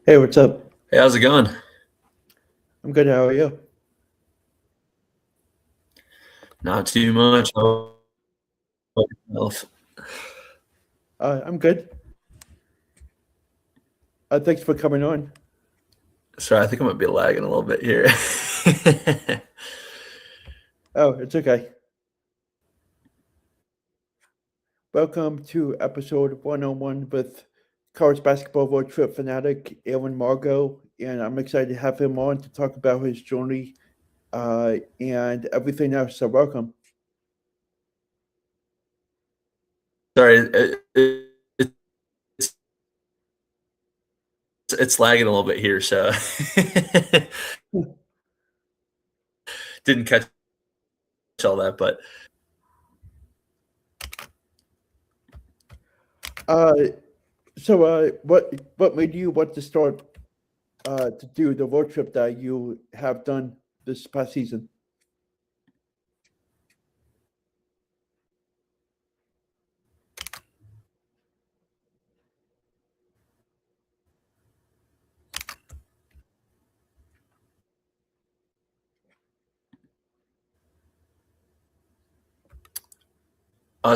Hey, what's up? Hey, how's it going? I'm good. How are you? Not too much. How about yourself? I'm good. Thanks for coming on. Sorry, I think I might be lagging a little bit here. Oh, it's okay. Welcome to episode 101 with college basketball road trip fanatic Aaron Margo, and I'm excited to have him on to talk about his journey and everything else. So, welcome. Sorry, it's it's lagging a little bit here, so didn't catch all that. But Uh, what made you want to start to do the road trip that you have done this past season?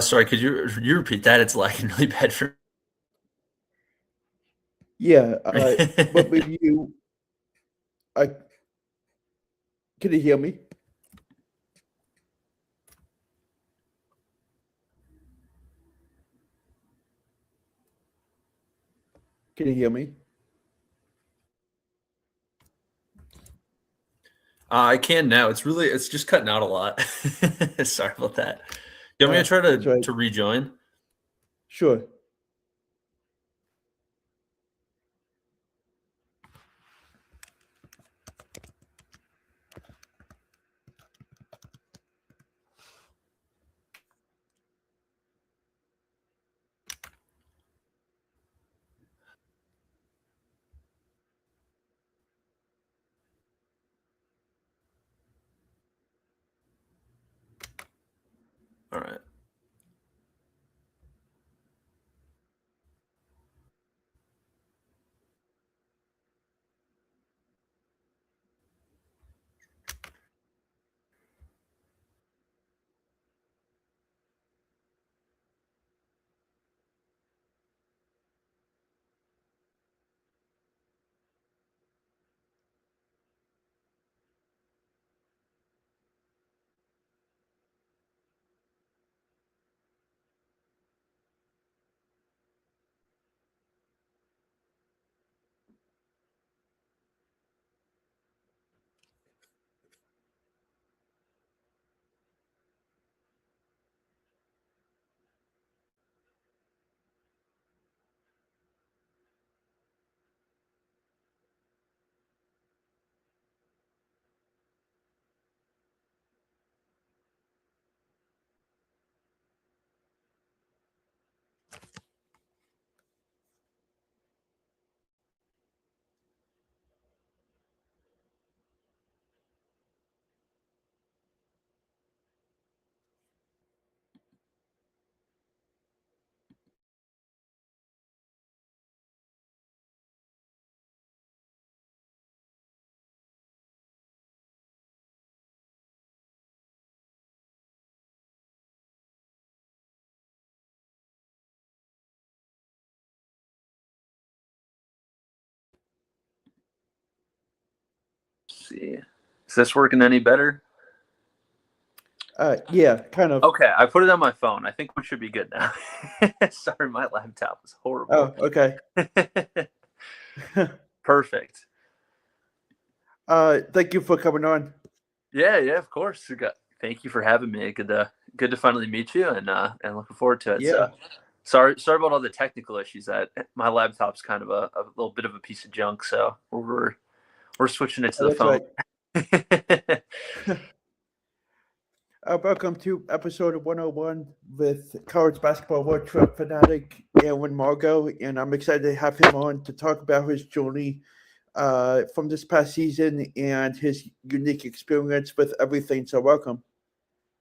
sorry, could you repeat that? It's lagging really bad for Yeah. me. What made you? I Can you hear me? Can you hear me? I can now. It's just cutting out a lot. Sorry about that. You want me to try That's right. to rejoin? Sure. All right. Let's see. Is this working any better? Yeah, kind of. Okay, I put it on my phone. I think we should be good now. Sorry, my laptop was horrible. Oh, okay. Perfect. Thank you for coming on. Yeah, of course. Thank you for having me. Good to finally meet you, and looking forward to it. So Yeah, sorry about all the technical issues. That my laptop's kind of a little bit of a piece of junk, so we're switching it to the that's phone. right. Welcome to episode 101 with college basketball road trip fanatic Aaron Margo, and I'm excited to have him on to talk about his journey from this past season and his unique experience with everything. So, welcome.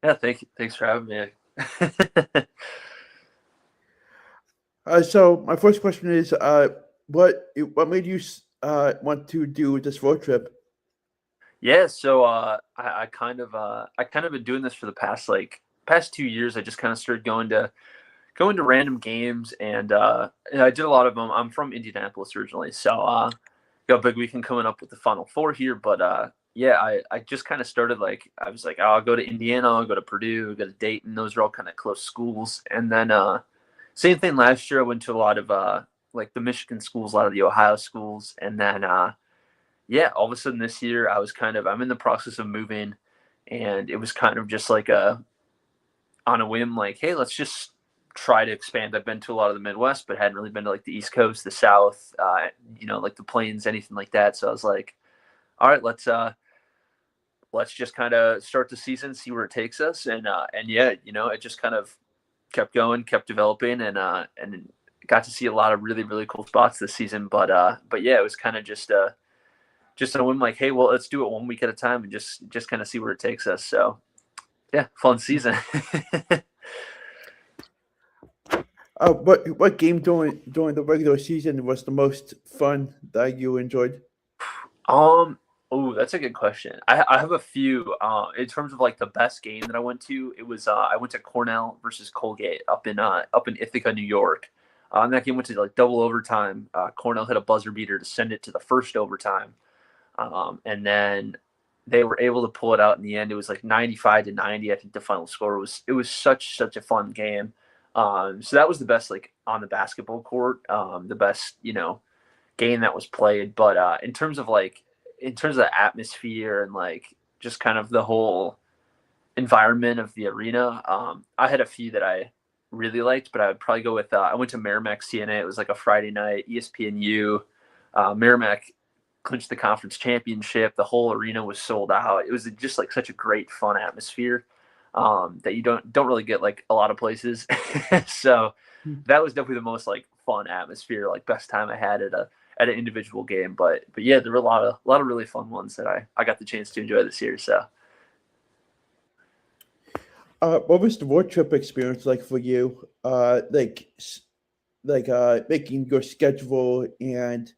Yeah, thanks for having me. So, my first question is, what made you want to do this road trip? Yeah, so I kind of been doing this for the past 2 years. I just kind of started going to random games, and I did a lot of them. I'm from Indianapolis originally, so got a big weekend coming up with the Final Four here. But yeah, I just kind of started like I was like, oh, I'll go to Indiana, I'll go to Purdue, go to Dayton. Those are all kind of close schools. And then same thing last year. I went to a lot of like the Michigan schools, a lot of the Ohio schools, and then yeah, all of a sudden this year I'm in the process of moving, and it was kind of just like a on a whim, like, hey, let's just try to expand. I've been to a lot of the Midwest, but hadn't really been to like the East Coast, the South, like the Plains, anything like that. So I was like, all right, let's just kind of start the season, see where it takes us, and yeah, it just kind of kept going, kept developing, and got to see a lot of really really cool spots this season. But yeah, it was kind of just a whim, like, hey, well, let's do it one week at a time and just kind of see where it takes us. So yeah, fun season. What game during the regular season was the most fun that you enjoyed? Oh, that's a good question. I have a few. In terms of like the best game that I went to, it was I went to Cornell versus Colgate up in Ithaca, New York. And that game went to like double overtime. Cornell hit a buzzer beater to send it to the first overtime, and then they were able to pull it out in the end. It was like 95-90. I think the final score was. It was such a fun game. So that was the best like on the basketball court. The best game that was played. But in terms of the atmosphere and like just kind of the whole environment of the arena, I had a few that I really liked, but I would probably go with I went to Merrimack CNA. It was like a Friday night, ESPNU. Merrimack clinched the conference championship. The whole arena was sold out. It was just like such a great fun atmosphere that you don't really get like a lot of places. So that was definitely the most like fun atmosphere, like best time I had at an individual game. But yeah, there were a lot of really fun ones that I got the chance to enjoy this year. So What was the road trip experience like for you? Making your schedule and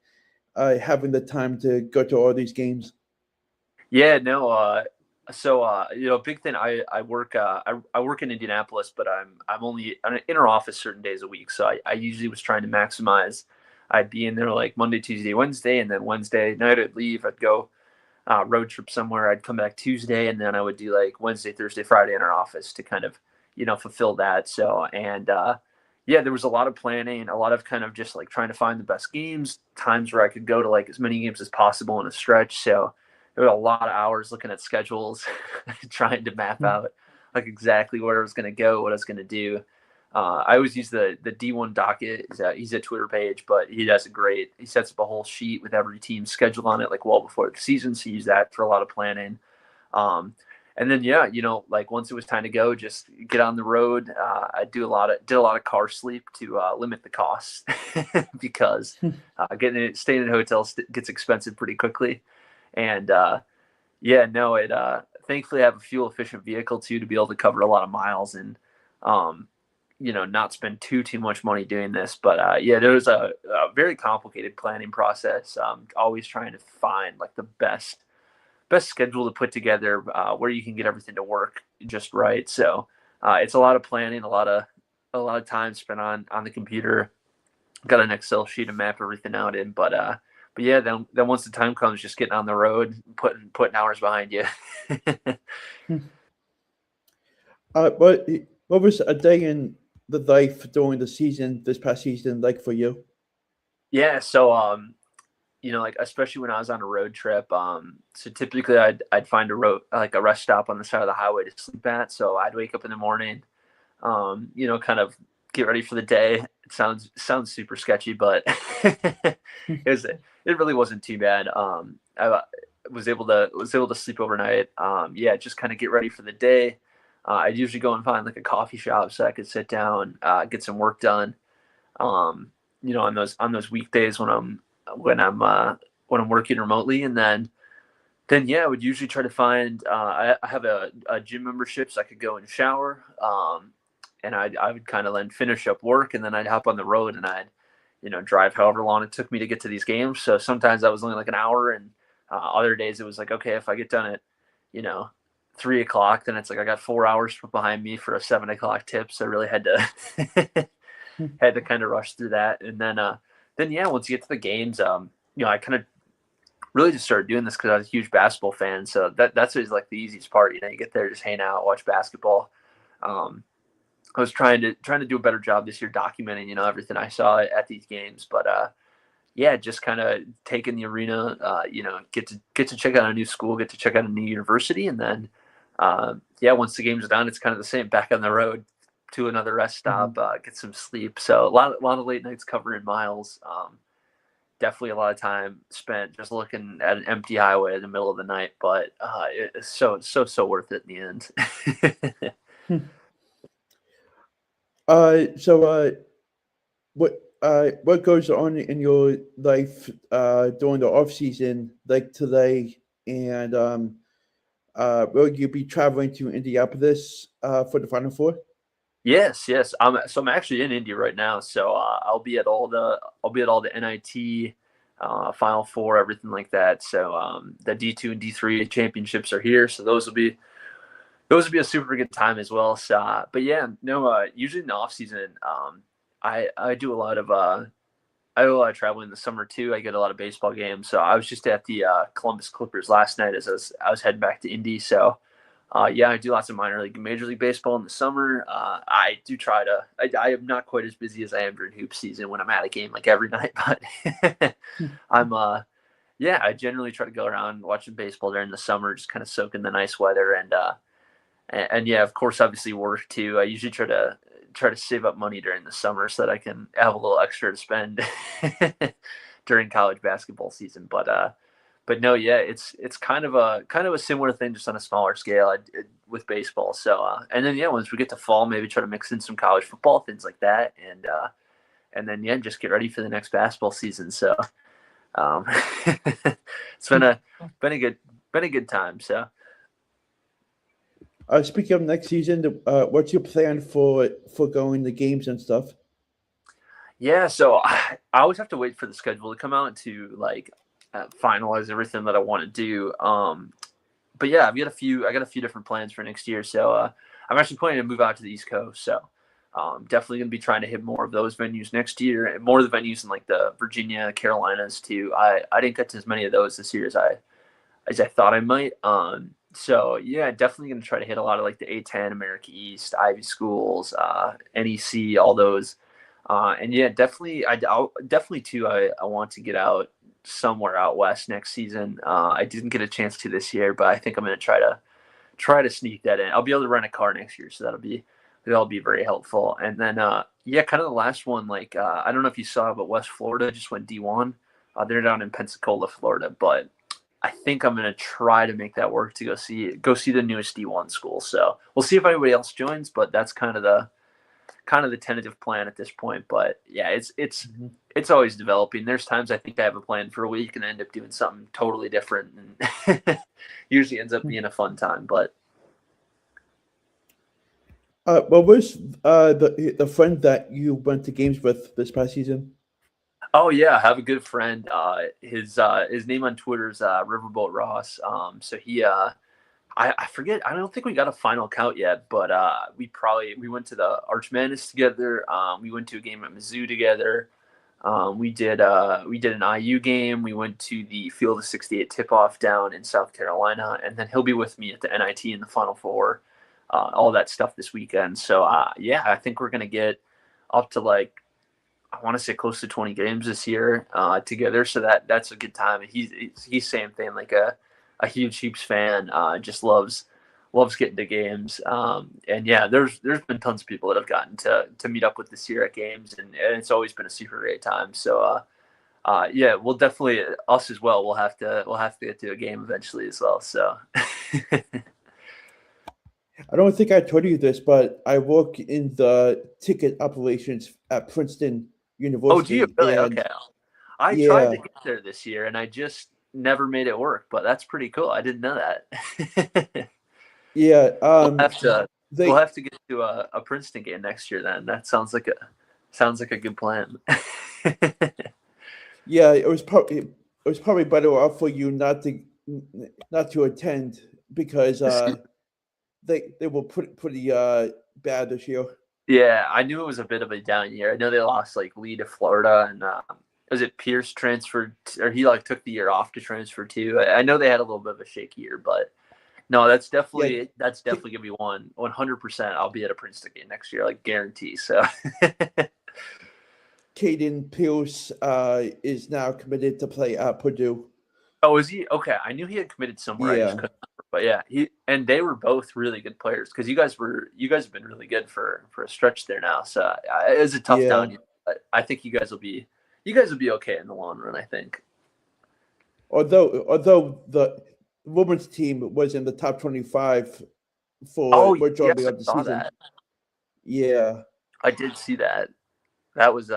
having the time to go to all these games. yeah, no. Big thing. I work in Indianapolis, but I'm only in our office certain days a week. So I usually was trying to maximize. I'd be in there like Monday, Tuesday, Wednesday, and then Wednesday night I'd leave. I'd go road trip somewhere. I'd come back Tuesday, and then I would do like Wednesday, Thursday, Friday in our office to kind of fulfill that. So yeah, there was a lot of planning, a lot of kind of just like trying to find the best games, times where I could go to like as many games as possible in a stretch. So there were a lot of hours looking at schedules, trying to map out like exactly where I was going to go, what I was going to do. I always use the D1 docket. He's a Twitter page, but he does a great. He sets up a whole sheet with every team's schedule on it, like well before the season. So use that for a lot of planning. Um, and then yeah, like once it was time to go, just get on the road. I did a lot of car sleep to limit the costs because staying in hotels gets expensive pretty quickly. And yeah, no, it thankfully I have a fuel efficient vehicle too to be able to cover a lot of miles and um, not spend too much money doing this. But yeah, there was a very complicated planning process. Always trying to find like the best schedule to put together where you can get everything to work just right. So it's a lot of planning, a lot of time spent on the computer. Got an Excel sheet to map everything out in, but yeah, then once the time comes, just getting on the road, putting hours behind you. What was a day in the life during the season, this past season, like for you? Yeah, so like especially when I was on a road trip, so typically I'd find a rest stop on the side of the highway to sleep at. So I'd wake up in the morning, kind of get ready for the day. It sounds super sketchy, but it really wasn't too bad. I was able to sleep overnight. Yeah, just kind of get ready for the day. I'd usually go and find like a coffee shop so I could sit down, get some work done. Um, on those weekdays when I'm working remotely, and then yeah, I would usually try to find. I have a gym membership, so I could go and shower, and I would kind of then finish up work, and then I'd hop on the road, and I'd drive however long it took me to get to these games. So sometimes I was only like an hour, and other days it was like, okay, if I get done at, 3 o'clock, then it's like I got 4 hours behind me for a 7 o'clock tip. So I really had to had to kind of rush through that. And then yeah, once you get to the games, I kind of really just started doing this because I was a huge basketball fan. So that's always like the easiest part. You get there, just hang out, watch basketball. I was trying to do a better job this year documenting, everything I saw at these games. But yeah, just kind of taking the arena, get to check out a new school, get to check out a new university, and then yeah, once the game's done, it's kind of the same. Back on the road to another rest stop, get some sleep. So a lot of late nights covering miles. Definitely a lot of time spent just looking at an empty highway in the middle of the night, but it's so worth it in the end. So what goes on in your life during the off season, like today, and will you be traveling to Indianapolis for the Final Four? Yes. I'm actually in Indy right now, so I'll be at all the NIT, Final Four, everything like that. So the D2 and D3 championships are here, so those would be a super good time as well. So, but yeah, no, usually in the off season, I do a lot of traveling in the summer too. I get a lot of baseball games. So I was just at the Columbus Clippers last night as I was heading back to Indy. So yeah, I do lots of minor league and major league baseball in the summer. I do try to. I am not quite as busy as I am during hoop season when I'm at a game like every night, but I'm yeah, I generally try to go around watching baseball during the summer, just kind of soak in the nice weather and yeah, of course, obviously work too. I usually try to save up money during the summer so that I can have a little extra to spend during college basketball season. But no, yeah, it's kind of a similar thing, just on a smaller scale with baseball. So and then yeah, once we get to fall, maybe try to mix in some college football, things like that, and then yeah, just get ready for the next basketball season. So um, it's been a good time. So. Speaking of next season, what's your plan for going to games and stuff? Yeah, so I always have to wait for the schedule to come out to like finalize everything that I want to do. But yeah, I got a few different plans for next year. So I'm actually planning to move out to the East Coast. So definitely going to be trying to hit more of those venues next year, and more of the venues in like the Virginia, Carolinas too. I didn't get to as many of those this year as I thought I might. So yeah, definitely going to try to hit a lot of like the A10, America East, Ivy schools, NEC, all those. And yeah, definitely too. I want to get out somewhere out west next season. I didn't get a chance to this year, but I think I'm going to try to sneak that in. I'll be able to rent a car next year, so that'll be very helpful. And then yeah, kind of the last one. Like I don't know if you saw, but West Florida just went D1. They're down in Pensacola, Florida, but I think I'm gonna try to make that work to go see the newest D1 school. So we'll see if anybody else joins, but that's kind of the tentative plan at this point. But yeah, it's always developing. There's times I think I have a plan for a week and I end up doing something totally different, and usually ends up being a fun time. But What was the friend that you went to games with this past season? oh yeah, I have a good friend. His name on Twitter is Riverboat Ross. So I forget. I don't think we got a final count yet, but we went to the Arch Madness together. We went to a game at Mizzou together. We did an IU game. We went to the Field of 68 tip off down in South Carolina, and then he'll be with me at the NIT in the Final Four. All that stuff this weekend. So yeah, I think we're gonna get up to like, I want to say close to 20 games this year together. So that's a good time. And he's same thing, like a huge Heaps fan. Just loves getting to games. And yeah, there's been tons of people that have gotten to meet up with this year at games, and it's always been a super great time. So yeah, we'll definitely, us as well. We'll have to get to a game eventually as well. So. I don't think I told you this, but I work in the ticket operations at Princeton Oh, do you University, really? and Okay. I tried to yeah, get there this year and I just never made it work, but that's pretty cool. I didn't know that. yeah. we'll have to we'll They have to get to a Princeton game next year then. That sounds like Sounds like a good plan. Yeah, it was probably better off for you not to attend because they were pretty bad this year. Yeah, I knew it was a bit of a down year. I know they lost like Lee to Florida, and was it Pierce transferred, or he like took the year off to transfer too. I know they had a little bit of a shaky year, but no, Yeah, that's definitely gonna be 100%. I'll be at a Princeton game next year, like guarantee. So, Caden Pierce is now committed to play at Purdue. oh, is he okay? I knew he had committed somewhere. I just Yeah, couldn't remember. But yeah, they were both really good players because you guys have been really good for a stretch there now. So it was a tough yeah. down year, but I think you guys will be okay in the long run. I think. Although the women's team was in the top 25 for Oh majority yes, I of the saw season. that. Yeah, I did see that. That was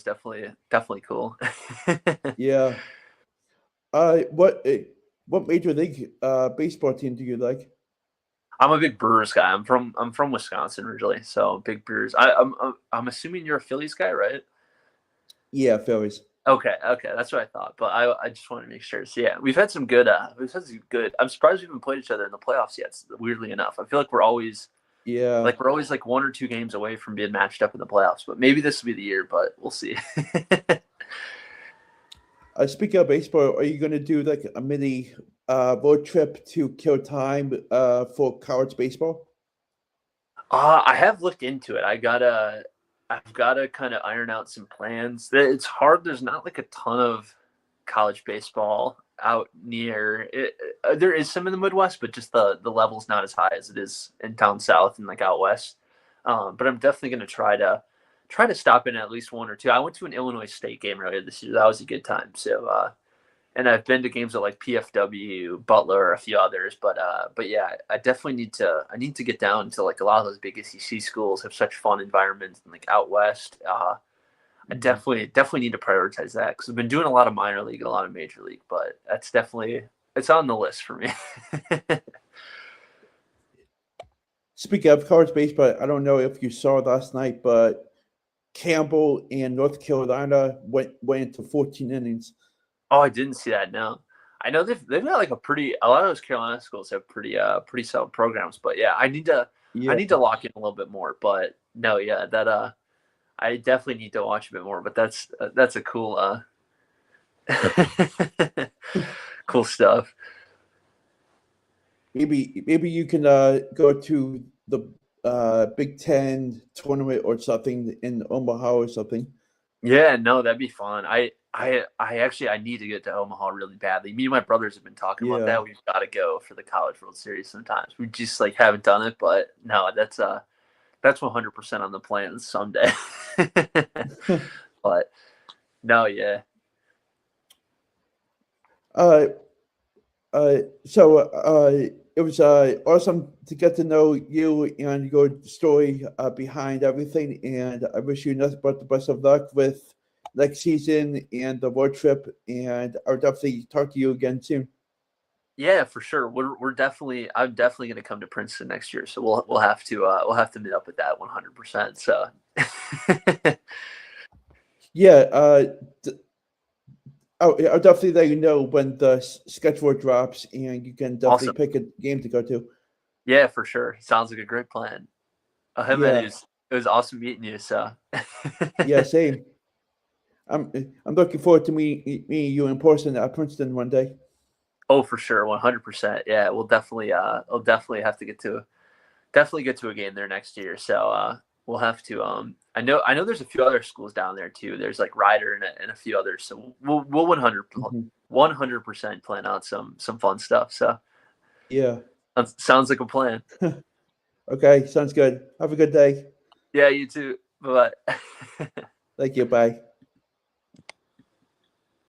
definitely cool. yeah. What major league baseball team do you like? I'm a big Brewers guy. I'm from Wisconsin originally, so big Brewers. I'm assuming you're a Phillies guy, right? Yeah, Phillies. Okay, that's what I thought. But I just want to make sure. So yeah, we've had some good. I'm surprised we haven't played each other in the playoffs yet. Weirdly enough, I feel Yeah. like we're always like 1 or 2 games away from being matched up in the playoffs. But maybe this will be the year. But we'll see. Speaking of baseball, are you going to do like a mini road trip to kill time for college baseball? I have looked into it. I've gotta kind of iron out some plans. It's hard. There's not like a ton of college baseball out near. There is some in the Midwest, but just the level's not as high as it is in down south and like out west. But I'm definitely gonna try to stop in at least one or two. I went to an Illinois State game earlier this year. That was a good time. So and I've been to games at like PFW, Butler, a few others, but yeah, I need to get down to like a lot of those big SEC schools have such fun environments and like out west. I Mhm. definitely need to prioritize that because I've been doing a lot of minor league and a lot of major league, but it's on the list for me. Speaking of college baseball, I don't know if you saw last night, but Campbell and North Carolina went into 14 innings. Oh, I didn't see that. No, I know they've got like a lot of those Carolina schools have pretty solid programs, but yeah, I Yeah, need to lock in a little bit more. But no, yeah, that I definitely need to watch a bit more, but that's a cool cool stuff. maybe you can go to the Big Ten tournament or something in Omaha or something. Yeah, no, that'd be fun. I need to get to Omaha really badly. Me and my brothers have been talking about Yeah. that. We've got to go for the College World Series sometimes. We just like haven't done it, but no, that's 100% on the plans someday. But no, yeah. uh, so it was awesome to get to know you and your story behind everything. And I wish you nothing but the best of luck with next season and the road trip. And I'll definitely talk to you again soon. Yeah, for sure. I'm definitely going to come to Princeton next year, so we'll have to meet up with that 100%. So Yeah, I'll definitely let you know when the schedule drops, and you can definitely awesome. pick a game to go to. Yeah, for sure. Sounds like a great plan. Hey man, Yeah, it was awesome meeting you. So yeah, same. I'm I'm looking forward to meeting you in person at Princeton one day. oh, for sure, 100%. Yeah, we'll definitely have to get to a game there next year. So we'll have to. I know there's a few other schools down there too. There's like Ryder and a few others. So we'll Mhm. 100% plan out some fun stuff. So Yeah. sounds like a plan. Okay, sounds good. Have a good day. Yeah, you too. Bye bye. Thank you. Bye.